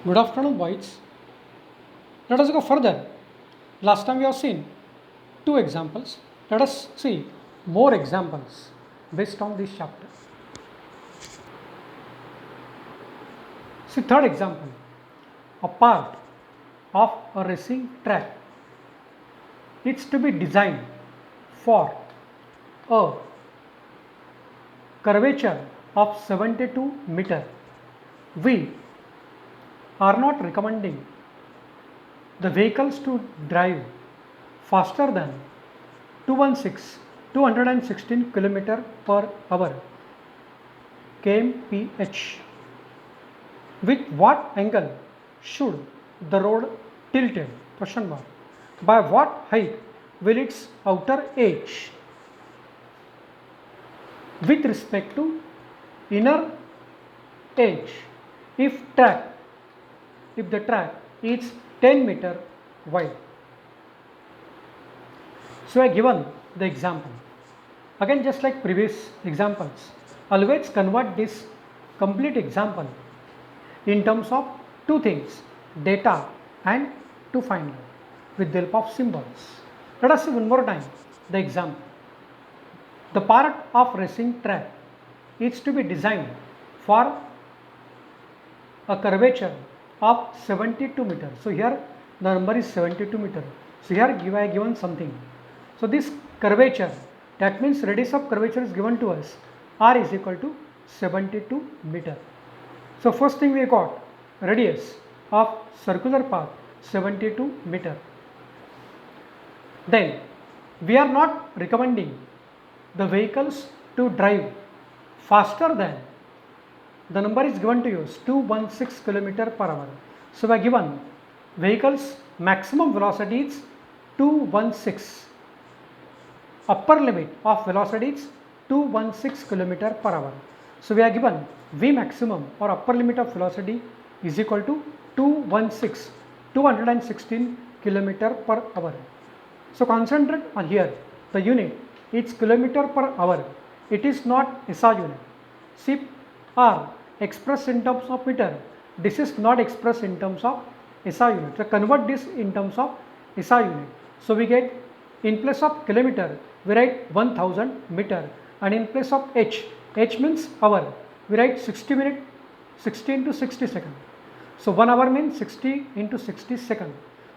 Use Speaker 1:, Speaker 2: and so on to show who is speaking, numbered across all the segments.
Speaker 1: Good afternoon, boys. Let us go further. Last time we have seen two examples. Let us see more examples based on this chapter. See, third example. A part of a racing track is to be designed for a curvature of 72 meter. We are not recommending the vehicles to drive faster than 216 km per hour kmph. With what angle should the road tilted? Question mark. By what height will its outer edge with respect to inner edge if the track is 10 meter wide? So I given the example. Again, just like previous examples, always convert this complete example in terms of two things, data and to find out with the help of symbols. Let us see one more time the example. The part of racing track is to be designed for a curvature of 72 meters. So here the number is 72 meter. So here I given something. So this curvature, that means radius of curvature is given to us, r is equal to 72 meter. So first thing we got radius of circular path 72 meter. Then we are not recommending the vehicles to drive faster than, the number is given to you 216 km per hour. So we are given vehicles maximum velocity is 216. Upper limit of velocity is 216 km per hour. So we are given V maximum or upper limit of velocity is equal to 216 km per hour. So concentrate on here, the unit is kilometer per hour. It is not SI unit. See, R expressed in terms of meter. This is not expressed in terms of SI unit. So convert this in terms of SI unit. So we get, in place of kilometer we write 1000 meter, and in place of H means hour, we write 60 minute 60 into 60 second. So 1 hour means 60 into 60 second.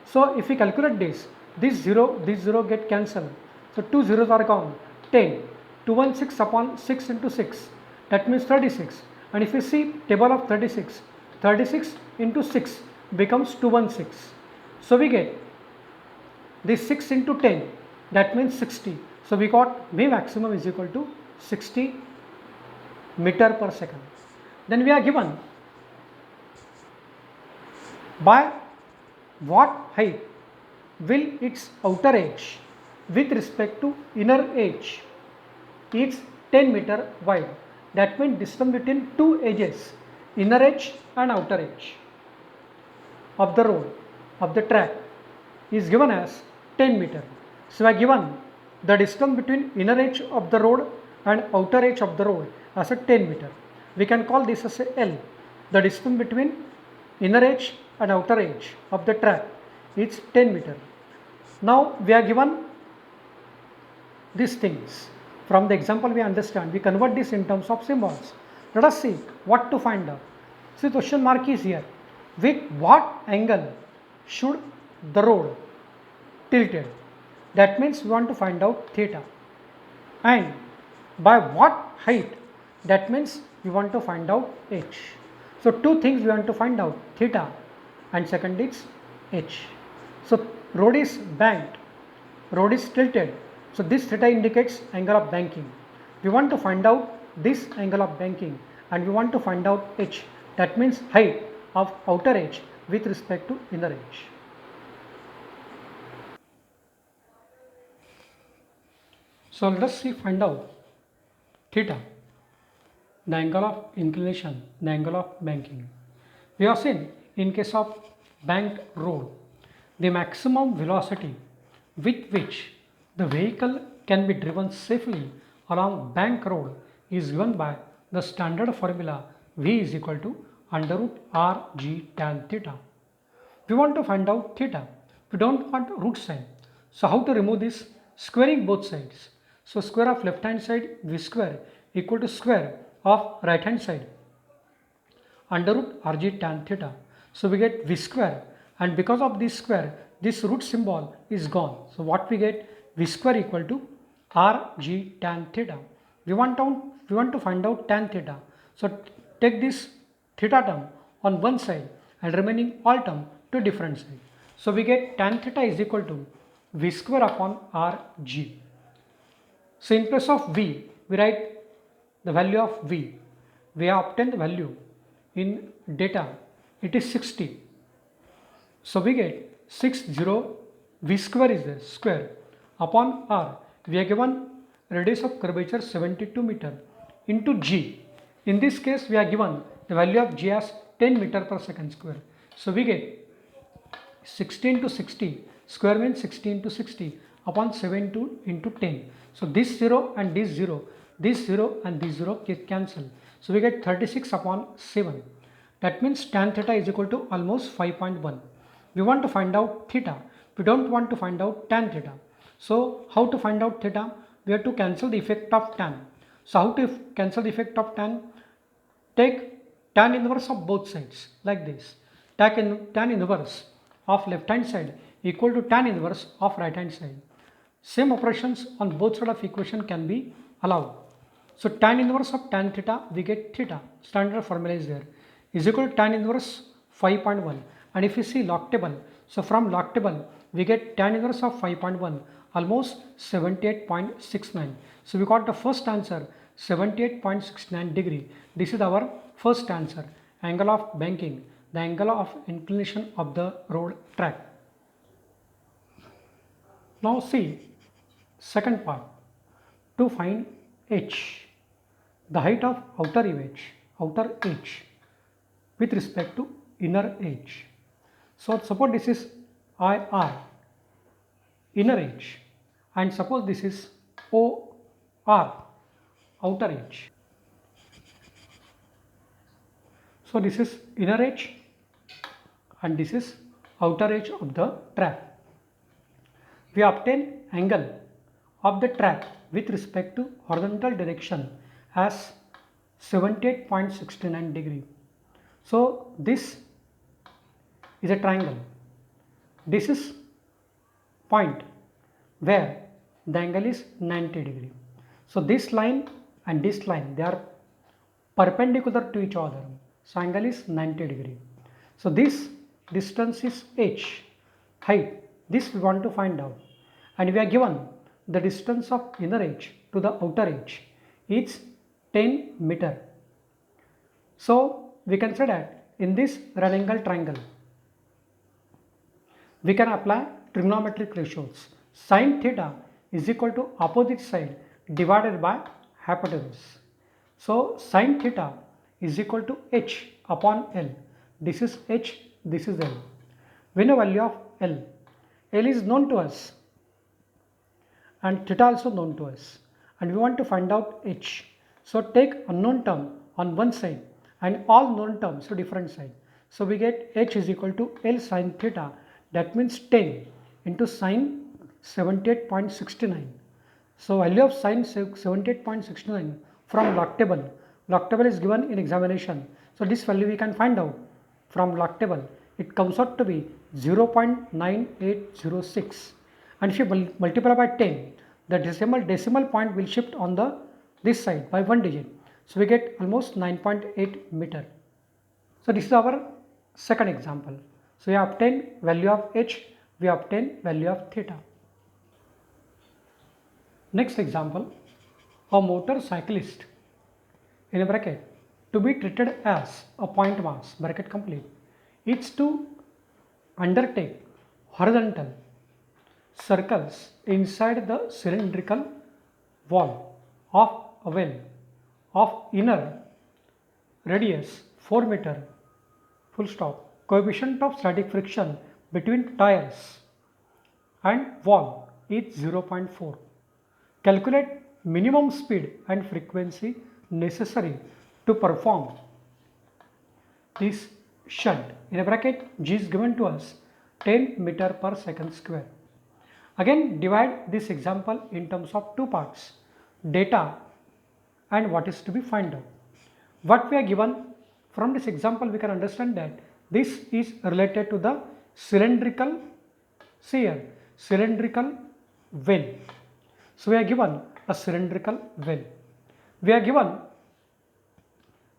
Speaker 1: So if we calculate this zero get cancelled. So 2 zeros are gone. 10, 216 upon 6 into 6, that means 36. And if you see table of 36 into 6 becomes 216. So we get this 6 into 10, that means 60. So we got V maximum is equal to 60 meter per second. Then we are given by what height will its outer edge with respect to inner edge is 10 meter wide. That means distance between two edges, inner edge and outer edge of the road, of the track, is given as 10 meter. So I given the distance between inner edge of the road and outer edge of the road as a 10 meter. We can call this as a L. The distance between inner edge and outer edge of the track is 10 meter. Now we are given these things. From the example we understand, we convert this in terms of symbols. Let us see what to find out. See, question mark is here. With what angle should the road tilted? That means we want to find out theta. And by what height? That means we want to find out h. So two things we want to find out, theta and second is h. So road is banked, road is tilted. So this theta indicates angle of banking. We want to find out this angle of banking and we want to find out h. That means height of outer edge with respect to inner edge. So let us see, find out theta, the angle of inclination, the angle of banking. We have seen in case of banked road, the maximum velocity with which the vehicle can be driven safely along bank road is given by the standard formula V is equal to under root rg tan theta. We want to find out theta. We don't want root sign. So how to remove this? Squaring both sides. So square of left hand side v square equal to square of right hand side under root rg tan theta. So we get v square, and because of this square, this root symbol is gone. So what we get? V square equal to rg tan theta. We want to find out tan theta. So take this theta term on one side and remaining all term to different side. So we get tan theta is equal to v square upon rg. So in place of v, we write the value of v. We have obtained the value in data. It is 60. So we get 60 v square is the square upon r. We are given radius of curvature 72 meter into g. In this case, we are given the value of g as 10 meter per second square. So we get 60 into 60 square means 60 into 60 upon 7 into 10. So this 0 and this 0, this 0 and this 0 cancel. So we get 36 upon 7. That means tan theta is equal to almost 5.1. We want to find out theta. We don't want to find out tan theta. So how to find out theta? We have to cancel the effect of tan. So how to cancel the effect of tan? Take tan inverse of both sides like this. Tan inverse of left hand side equal to tan inverse of right hand side. Same operations on both sides of equation can be allowed. So tan inverse of tan theta, we get theta. Standard formula is there. Is equal to tan inverse 5.1. And if you see log table, so from log table we get tan inverse of 5.1 almost 78.69. So we got the first answer 78.69 degree. This is our first answer. Angle of banking, the angle of inclination of the road track. Now see second part. To find h, the height of outer edge with respect to inner edge. So suppose this is IR, inner edge, and suppose this is OR, outer edge. So this is inner edge and this is outer edge of the track. We obtain angle of the track with respect to horizontal direction as 78.69 degree. So this is a triangle. This is point where the angle is 90 degree. So this line and this line, they are perpendicular to each other. So angle is 90 degree. So this distance is h, height. This we want to find out. And we are given the distance of inner edge to the outer edge is 10 meter. So we can say that in this right angle triangle, we can apply trigonometric ratios. Sin theta is equal to opposite side divided by hypotenuse. So sin theta is equal to h upon L. This is h, this is L. We know value of L. L is known to us and theta also known to us, and we want to find out h. So take unknown term on one side and all known terms to different side. So we get h is equal to L sin theta, that means 10 into sin 78.69. So value of sin 78.69 from log table. Log table is given in examination. So this value we can find out from log table. It comes out to be 0.9806. And if you multiply by 10, the decimal point will shift on this side by 1 digit. So we get almost 9.8 meter. So this is our second example. So we obtain value of h, we obtain value of theta. Next example, a motorcyclist in a bracket to be treated as a point mass bracket complete is to undertake horizontal circles inside the cylindrical wall of a well of inner radius 4 meter, full stop. Coefficient of static friction between tires and wall is 0.4. Calculate minimum speed and frequency necessary to perform this shunt. In a bracket, G is given to us 10 meter per second square. Again, divide this example in terms of two parts, data and what is to be found out. What we are given from this example, we can understand that this is related to the cylindrical, see here, cylindrical well. So we are given a cylindrical well. We are given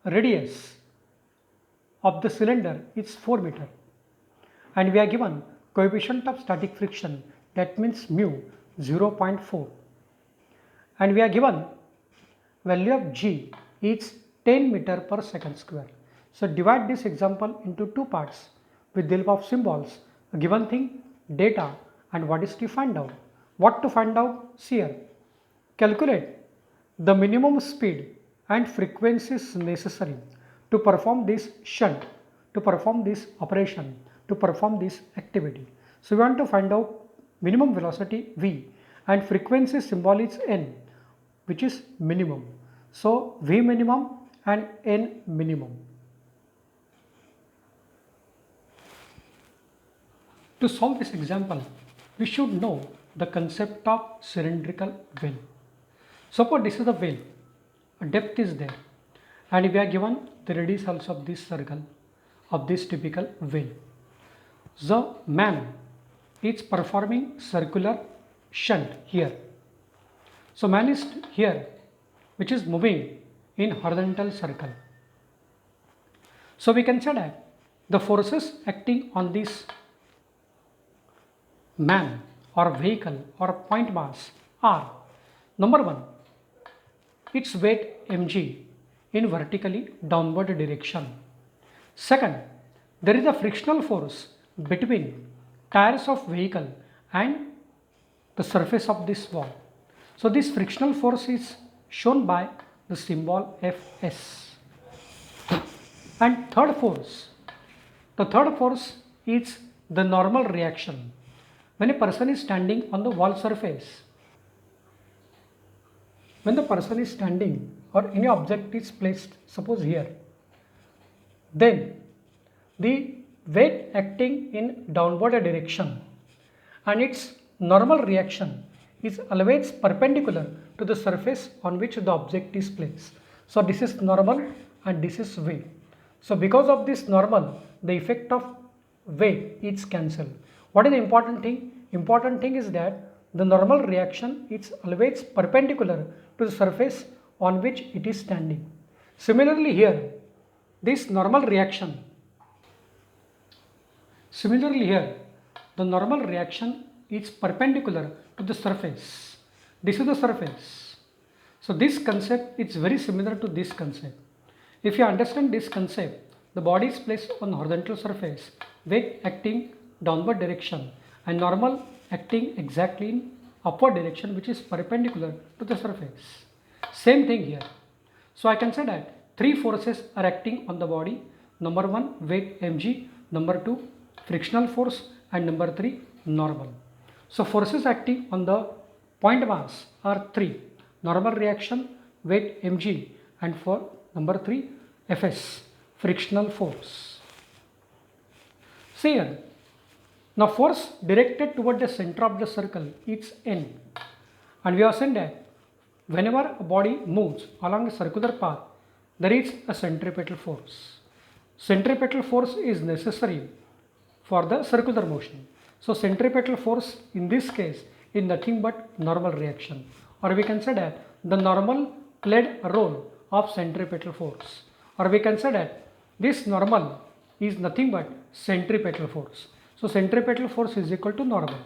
Speaker 1: radius of the cylinder is 4 meter, and we are given coefficient of static friction, that means mu 0.4, and we are given value of G is 10 meter per second square. So divide this example into two parts with the help of symbols, a given thing, data, and what is to find out. What to find out? See here, calculate the minimum speed and frequencies necessary to perform this shunt, to perform this operation, to perform this activity. So we want to find out minimum velocity v and frequency symbol is n, which is minimum. So v minimum and n minimum. To solve this example, we should know the concept of cylindrical well. Suppose this is the well, a depth is there, and we are given the radius also of this circle, of this typical well. The man is performing circular shunt here. So man is here, which is moving in horizontal circle. So we can say that the forces acting on this man or vehicle or point mass are, number one, its weight mg in vertically downward direction. Second, there is a frictional force between tires of vehicle and the surface of this wall. So this frictional force is shown by the symbol Fs. And third force, the third force is the normal reaction. When a person is standing on the wall surface, when the person is standing or any object is placed, suppose here, then the weight acting in downward direction and its normal reaction is always perpendicular to the surface on which the object is placed. So this is normal and this is V. So because of this normal, the effect of weight is cancelled. What is the important thing? Important thing is that the normal reaction is always perpendicular to the surface on which it is standing. Similarly here, this normal reaction, the normal reaction is perpendicular to the surface. This is the surface. So this concept is very similar to this concept. If you understand this concept, the body is placed on horizontal surface, weight acting downward direction and normal acting exactly in upward direction, which is perpendicular to the surface. Same thing here. So I can say that three forces are acting on the body. Number one, weight mg, number two, frictional force, and number three, normal. So forces acting on the point mass are three: normal reaction, weight mg, and for number three, Fs, frictional force. See here, now force directed toward the center of the circle is N, and we have seen that whenever a body moves along a circular path, there is a centripetal force. Centripetal force is necessary for the circular motion. So centripetal force in this case is nothing but normal reaction, or we can say that the normal played a role of centripetal force, or we can say that this normal is nothing but centripetal force. So centripetal force is equal to normal,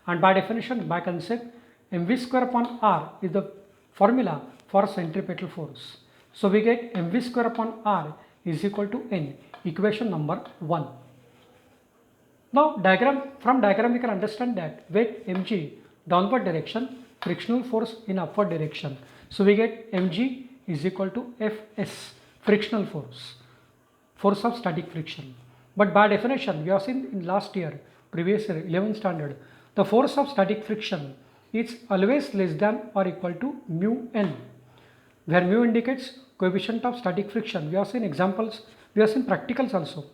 Speaker 1: and by definition, by concept, mv square upon r is the formula for centripetal force. So we get mv square upon r is equal to n, equation number 1. Now from diagram we can understand that weight mg downward direction, frictional force in upward direction. So we get mg is equal to Fs, frictional force, force of static friction. But by definition, we have seen in last year, previous year, 11th standard, the force of static friction is always less than or equal to mu n, where mu indicates coefficient of static friction. We have seen examples We have seen practicals also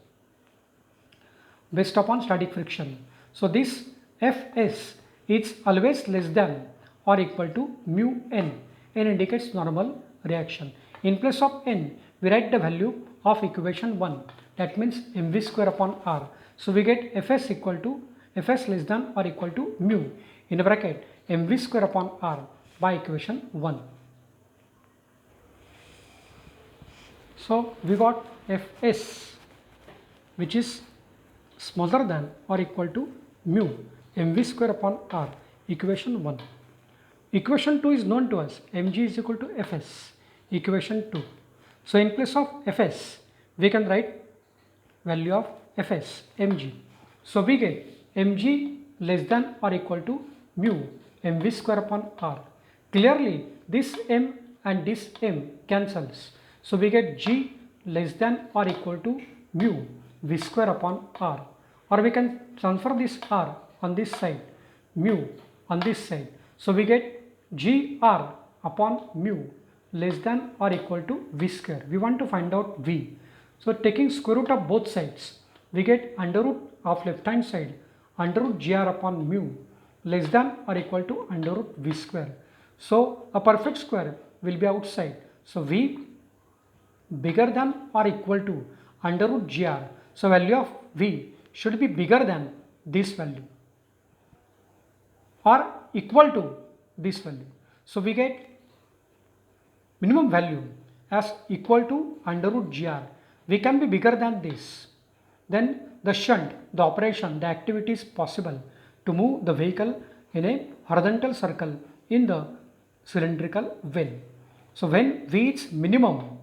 Speaker 1: based upon static friction. So this Fs is always less than or equal to mu n. N indicates normal reaction. In place of n, we write the value of equation 1. That means mv square upon r. So we get Fs equal to Fs less than or equal to mu in a bracket mv square upon r by equation 1. So we got Fs which is smaller than or equal to mu mv square upon r, equation 1. Equation 2 is known to us, mg is equal to Fs, equation 2. So in place of Fs, we can write value of Fs, mg. So we get mg less than or equal to mu mv square upon r. Clearly this m and this m cancels. So we get g less than or equal to mu v square upon r, or we can transfer this r on this side, mu on this side. So we get gr upon mu less than or equal to v square. We want to find out v. So taking square root of both sides, we get under root of left hand side under root gr upon mu less than or equal to under root v square. So a perfect square will be outside. So v bigger than or equal to under root gr. So value of v should be bigger than this value or equal to this value. So we get minimum value as equal to under root gr. We can be bigger than this. Then the shunt, the operation, the activity is possible to move the vehicle in a horizontal circle in the cylindrical well. So when v is minimum,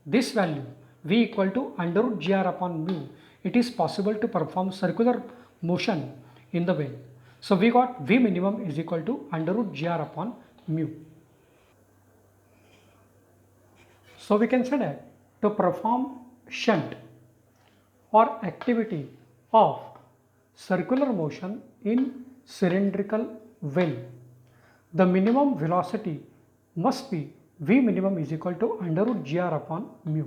Speaker 1: this value v equal to under root gr upon mu, it is possible to perform circular motion in the well. So we got v minimum is equal to under root gr upon mu. So we can say that to perform shunt or activity of circular motion in cylindrical well, the minimum velocity must be v minimum is equal to under root gr upon mu.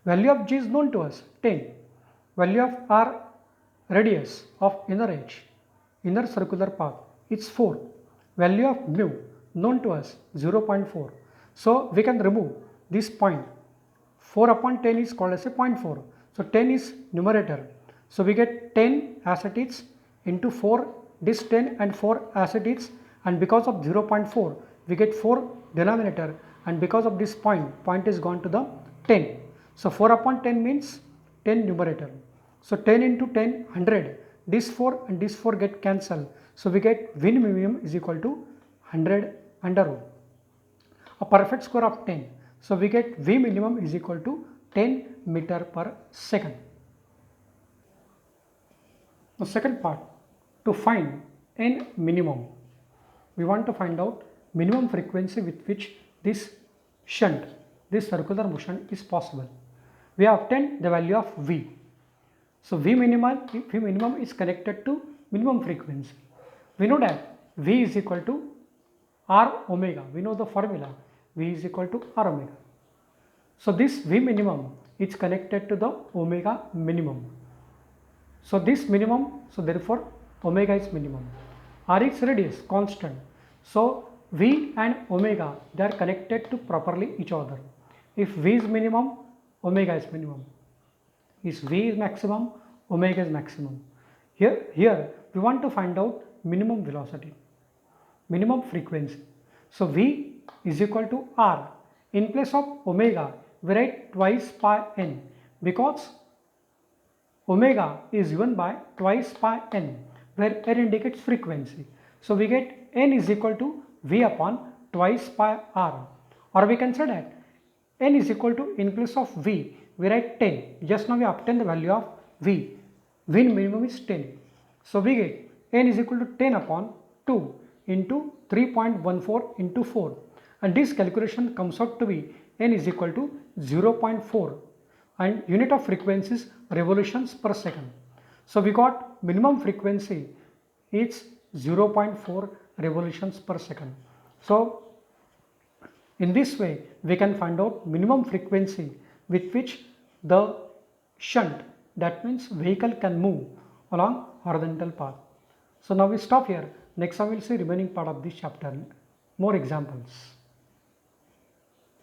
Speaker 1: Value of g is known to us, 10. Value of r, radius of inner edge, inner circular path, it's 4. Value of mu known to us, 0.4. So we can remove this point. 4 upon 10 is called as a 0.4. So 10 is numerator. So we get 10 as it is into 4, this 10 and 4 as it is, and because of 0.4 we get 4 denominator, and because of this point is gone to the 10. So 4 upon 10 means 10 numerator. So 10 into 10, 100. This 4 and this 4 get cancelled. So we get v minimum is equal to 100 under root. A perfect square of 10. So we get v minimum is equal to 10 meter per second. The second part, to find n minimum, we want to find out minimum frequency with which this shunt, this circular motion is possible. We have obtained the value of v. So v minimum is connected to minimum frequency. We know that v is equal to r omega. We know the formula, v is equal to r omega. So this v minimum is connected to the omega minimum. So this minimum, so therefore omega is minimum. R is radius, constant. So v and omega, they are connected to properly each other. If v is minimum, omega is minimum. If v is maximum, omega is maximum. Here we want to find out minimum velocity, minimum frequency. So v is equal to r. In place of omega, we write twice pi n, because omega is given by twice pi n, where n indicates frequency. So we get n is equal to v upon twice pi r, or we can say that n is equal to, in place of v we write 10. Just now we obtain the value of v. V minimum is 10. So we get n is equal to 10 upon 2 into 3.14 into 4, and this calculation comes out to be n is equal to 0.4, and unit of frequency is revolutions per second. So we got minimum frequency is 0.4 revolutions per second. So in this way we can find out minimum frequency with which the Shunt, that means vehicle can move along horizontal path. So now we stop here. Next time we will see remaining part of this chapter. More examples.